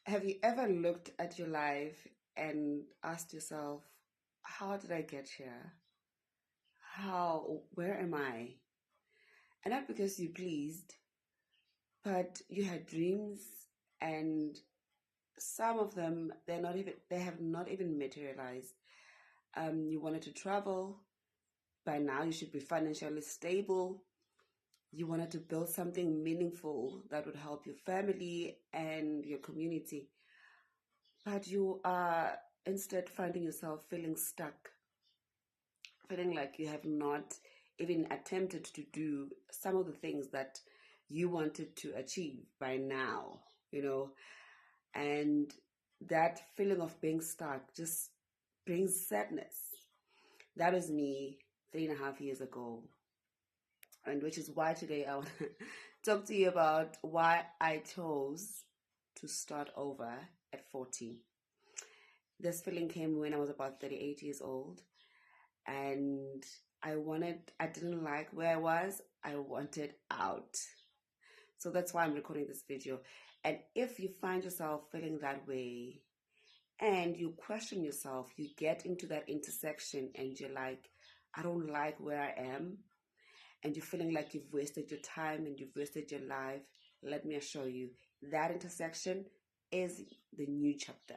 Have you ever looked at your life and asked yourself, how did I get here? Where am I? And not because you pleased, but you had dreams, and some of them they have not even materialized. You wanted to travel. By now you should be financially stable. You wanted to build something meaningful that would help your family and your community. But you are instead finding yourself feeling stuck, feeling like you have not even attempted to do some of the things that you wanted to achieve by now, you know, and that feeling of being stuck just brings sadness. That was me 3.5 years ago, and which is why today I want to talk to you about why I chose to start over at 40. This feeling came when I was about 38 years old, and I didn't like where I was. I wanted out. So that's why I'm recording this video. And if you find yourself feeling that way and you question yourself, you get into that intersection and you're like, I don't like where I am, and you're feeling like you've wasted your time and you've wasted your life, let me assure you, that intersection is the new chapter.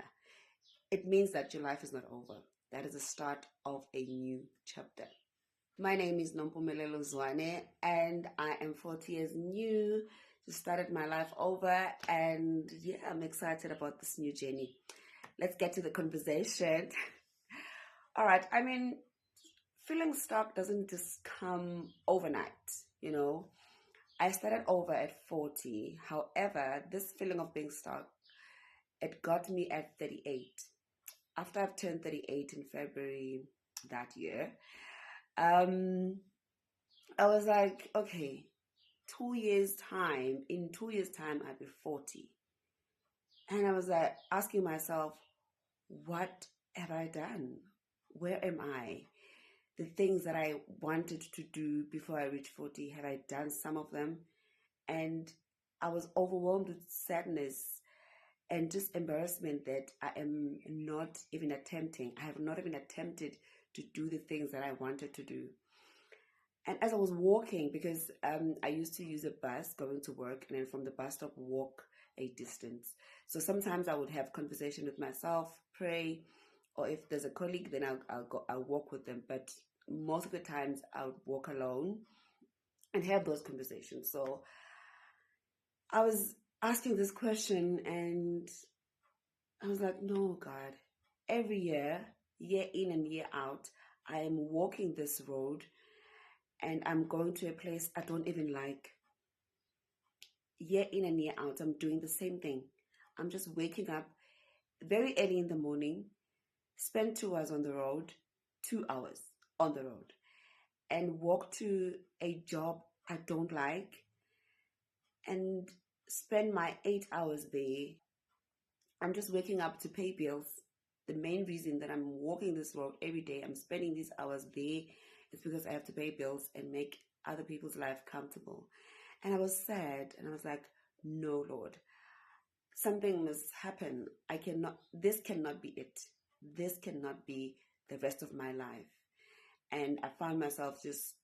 It means that your life is not over. That is the start of a new chapter. My name is Nompumelelo Zwane, and I am 40 years new. Just started my life over, and yeah, I'm excited about this new journey. Let's get to the conversation. All right, feeling stuck doesn't just come overnight, you know. I started over at 40. However, this feeling of being stuck, it got me at 38. After I've turned 38 in February that year, um, I was like, okay, 2 years time, in 2 years time, I'll be 40. And I was like asking myself, what have I done? Where am I? The things that I wanted to do before I reached 40, have I done some of them? And I was overwhelmed with sadness and just embarrassment that I am not even attempting. I have not even attempted to do the things that I wanted to do. And as I was walking, because I used to use a bus going to work, and then from the bus stop walk a distance. So sometimes I would have conversation with myself, pray, or if there's a colleague, then I'll walk with them. But most of the times I would walk alone and have those conversations. So I was asking this question, and I was like, no, God, every year in and year out, I am walking this road and I'm going to a place I don't even like. Year in and year out, I'm doing the same thing. I'm just waking up very early in the morning, spend 2 hours on the road, 2 hours on the road, and walk to a job I don't like and spend my 8 hours there. I'm just waking up to pay bills. The main reason that I'm walking this road every day, I'm spending these hours there, is because I have to pay bills and make other people's life comfortable. And I was sad, and I was like, no, Lord, something must happen. This cannot be it. This cannot be the rest of my life. And I found myself just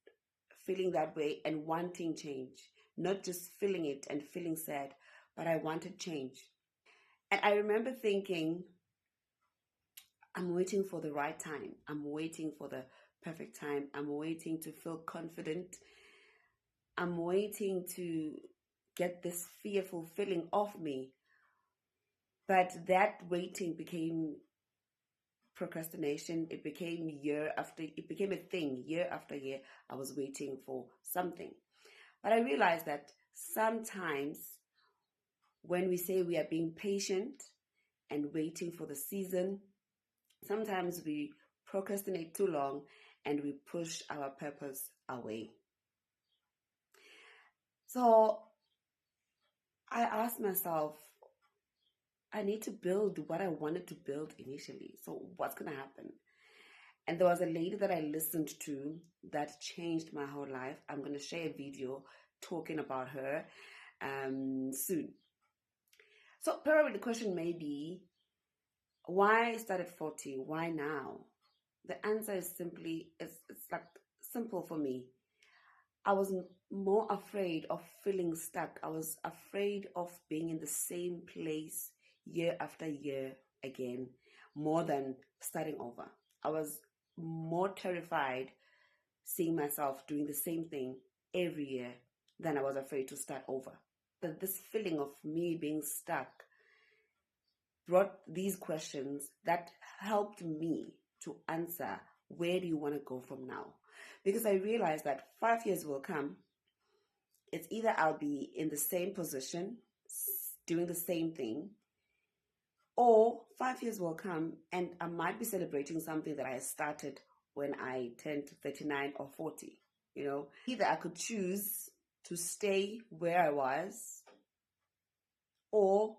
feeling that way and wanting change, not just feeling it and feeling sad, but I wanted change. And I remember thinking, I'm waiting for the right time. I'm waiting for the perfect time. I'm waiting to feel confident. I'm waiting to get this fearful feeling off me. But that waiting became procrastination. It became it became a thing. Year after year, I was waiting for something. But I realized that sometimes when we say we are being patient and waiting for the season, sometimes we procrastinate too long and we push our purpose away. So I asked myself, I need to build what I wanted to build initially. So what's going to happen? And there was a lady that I listened to that changed my whole life. I'm going to share a video talking about her soon. So probably the question may be, why start at 40? Why now? The answer is simply, it's like simple for me. I was more afraid of feeling stuck. I was afraid of being in the same place year after year again, more than starting over. I was more terrified seeing myself doing the same thing every year than I was afraid to start over. But this feeling of me being stuck brought these questions that helped me to answer, where do you want to go from now? Because I realized that 5 years will come. It's either I'll be in the same position, doing the same thing, or 5 years will come and I might be celebrating something that I started when I turned 39 or 40. Either I could choose to stay where I was or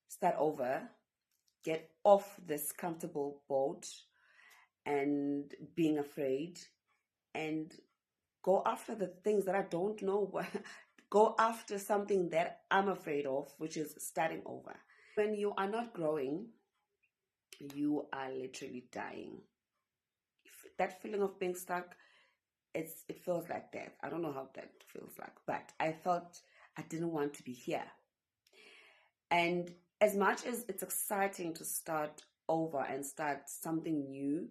start over, get off this comfortable boat and being afraid, and go after the things that I don't know, go after something that I'm afraid of, which is starting over. When you are not growing, you are literally dying. That feeling of being stuck, it feels like death. I don't know how that feels like, but I felt I didn't want to be here. And as much as it's exciting to start over and start something new,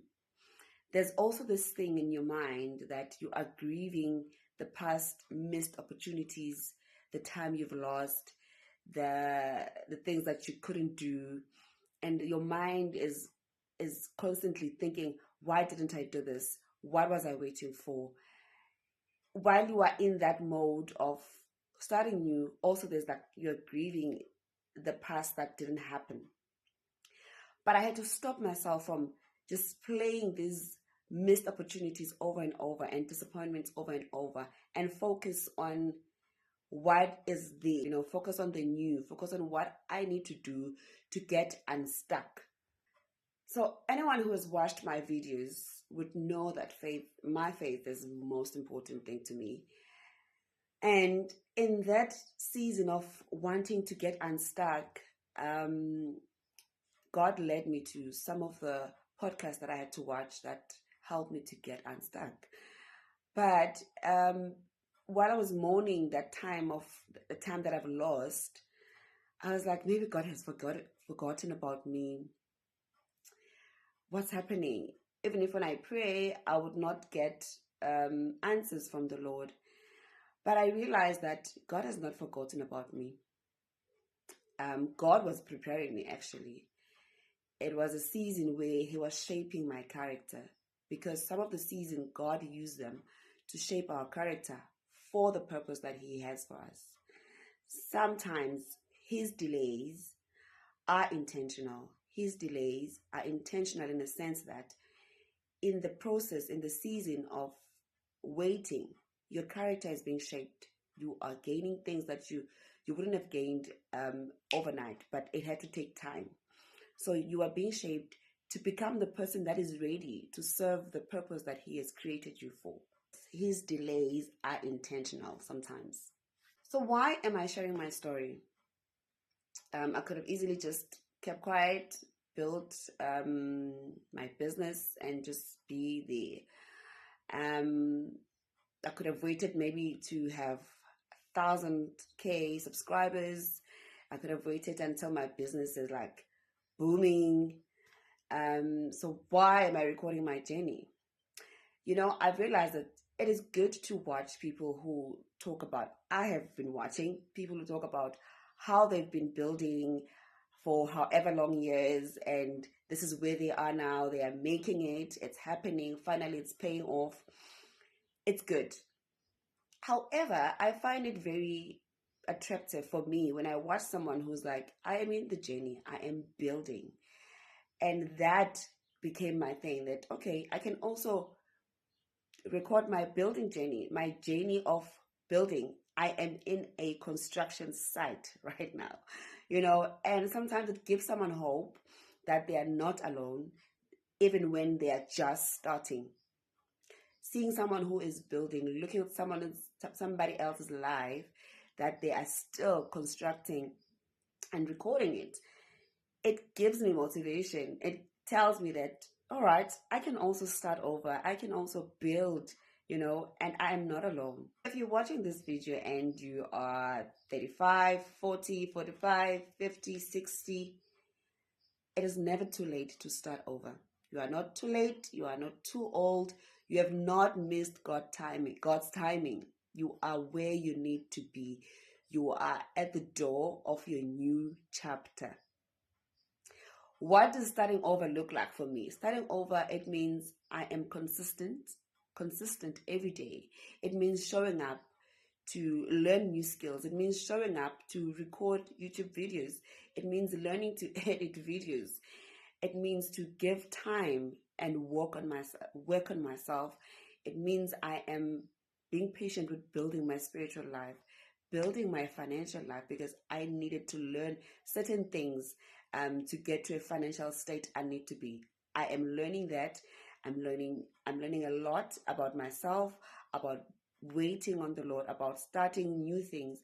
there's also this thing in your mind that you are grieving the past missed opportunities, the time you've lost, the things that you couldn't do, and your mind is constantly thinking, why didn't I do this? What was I waiting for? While you are in that mode of starting new, also there's like you're grieving the past that didn't happen. But I had to stop myself from just playing these missed opportunities over and over and disappointments over and over, and focus on what is focus on the new, focus on what I need to do to get unstuck. So anyone who has watched my videos would know that my faith is the most important thing to me. And in that season of wanting to get unstuck, God led me to some of the podcasts that I had to watch that helped me to get unstuck. But while I was mourning that time of the time that I've lost, I was like, maybe God has forgotten about me. What's happening? Even if when I pray, I would not get answers from the Lord. But I realized that God has not forgotten about me. God was preparing me, actually. It was a season where He was shaping my character, because some of the season God used them to shape our character for the purpose that He has for us. Sometimes His delays are intentional. His delays are intentional in the sense that in the process, in the season of waiting, your character is being shaped. You are gaining things that you wouldn't have gained overnight, but it had to take time. So you are being shaped to become the person that is ready to serve the purpose that He has created you for. His delays are intentional sometimes. So why am I sharing my story? I could have easily just kept quiet, built my business, and just be there. I could have waited maybe to have 1,000K subscribers. I could have waited until my business is like booming. So why am I recording my journey? I've realized that it is good to watch people who talk about, I have been watching people who talk about how they've been building for however long years, and this is where they are now. They are making it. It's happening. Finally, it's paying off. It's good. However, I find it very attractive for me when I watch someone who's like, I am in the journey. I am building. And that became my thing, that, okay, I can also record my building journey, my journey of building. I am in a construction site right now, and sometimes it gives someone hope that they are not alone, even when they are just starting. seeing someone who is building, looking at somebody else's life that they are still constructing and recording it, it gives me motivation. It tells me that, all right, I can also start over. I can also build, and I am not alone. If you're watching this video and you are 35, 40, 45, 50, 60, it is never too late to start over. You are not too late. You are not too old. You have not missed God's timing. You are where you need to be. You are at the door of your new chapter. What does starting over look like for me? Starting over, it means I am consistent every day. It means showing up to learn new skills. It means showing up to record YouTube videos. It means learning to edit videos. It means to give time and work on myself. It means I am being patient with building my spiritual life, building my financial life, because I needed to learn certain things to get to a financial state I need to be. I am learning that. I'm learning a lot about myself, about waiting on the Lord, about starting new things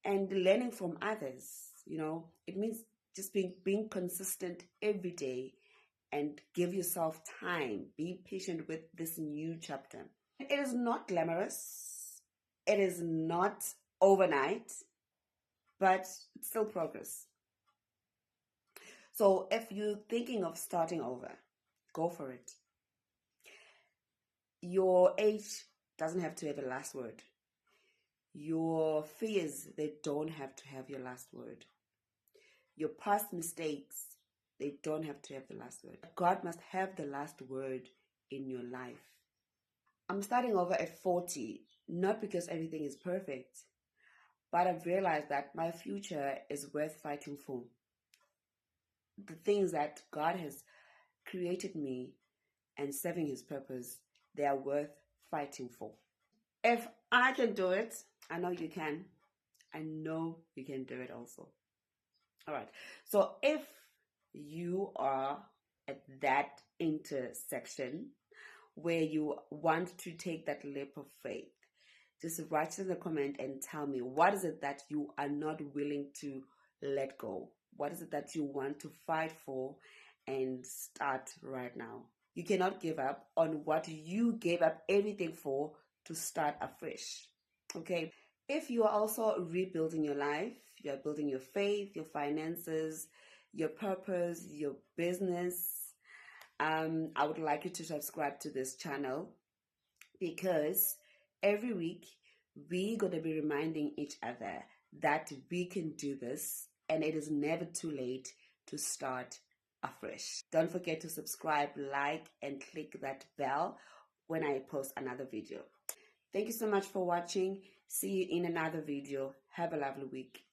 and learning from others. It means just being consistent every day and give yourself time. Be patient with this new chapter. It is not glamorous. It is not overnight, but it's still progress. So if you're thinking of starting over, go for it. Your age doesn't have to have a last word. Your fears, they don't have to have your last word. Your past mistakes, they don't have to have the last word. God must have the last word in your life. I'm starting over at 40, not because everything is perfect, but I've realized that my future is worth fighting for. The things that God has created me and serving His purpose, they are worth fighting for. If I can do it, I know you can. I know you can do it also. All right. So if you are at that intersection where you want to take that leap of faith, just write in the comment and tell me, what is it that you are not willing to let go? What is it that you want to fight for and start right now? You cannot give up on what you gave up everything for to start afresh. Okay? If you are also rebuilding your life, you are building your faith, your finances, your purpose, your business, I would like you to subscribe to this channel, because every week we're going to be reminding each other that we can do this, and it is never too late to start afresh. Don't forget to subscribe, like, and click that bell when I post another video. Thank you so much for watching. See you in another video. Have a lovely week.